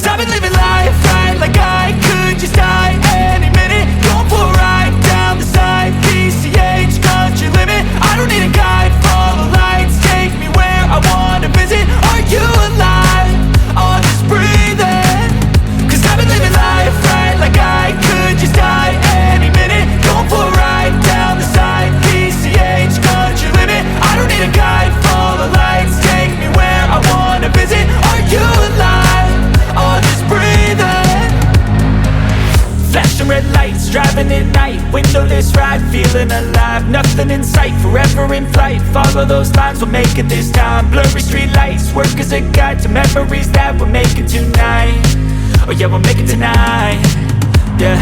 'Cause I've been living life right like I could just die any minute. Going for a ride down the side, PCH, country limit. I don't need a guide, follow lights, take me where I wanna visit. Are you alive? Or just breathing? 'Cause I've been living life right like I could just die any minute. Going for a ride down the side, PCH, country limit. I don't need a guide, follow lights, take me where I wanna visit. Are you alive? Or just breathing? Flashing red lights, driving at night, windowless ride, feeling alive. Nothing in sight, forever in flight. Follow those lines, we'll make it this time. Blurry street lights, work as a guide to memories that we're making tonight. Oh yeah, we'll make it tonight. Yeah.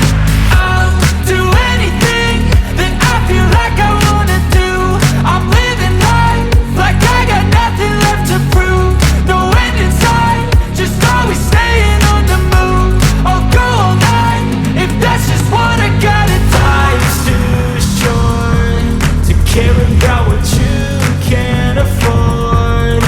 I'll do anything that I feel like I wanna do. I'm living life like I got nothing left to prove. No end in sight, just always staying on the move. I'll go all night if that's just what I gotta do. Life's too short to care about what you can't afford.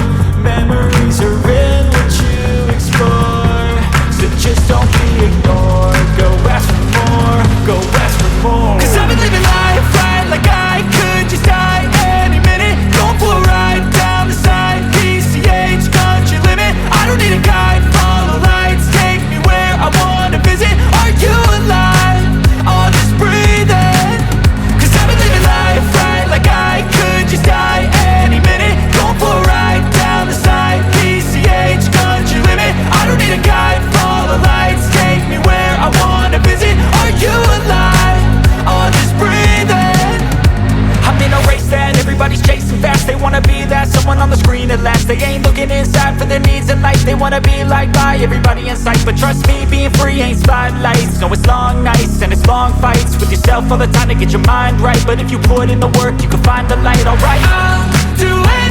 Memories are in what you explore, so just don't be ignored. Go ask for more, go ask for more. 'Cause I've been living life right like I could just die any minute. Going for a ride down the side, PCH, country limit. I don't need a guide, follow lights, take me where I wanna visit. Are you alive? Or just breathing? 'Cause I've been living life right like I could just die any minute. Going for a ride down the side, PCH, country limit. I don't need a guide, follow lights, take me where I wanna visit. Are you alive? Or just breathing? I'm in a race that everybody's chasing fast. They wanna be that someone on the screen at last. They ain't looking inside for their needs in life. They wanna be liked by everybody in sight. But trust me, being free ain't spotlights. No, it's long nights and it's long fights with yourself all the time to get your mind right. But if you put in the work, you can find the light, alright? I'll do it.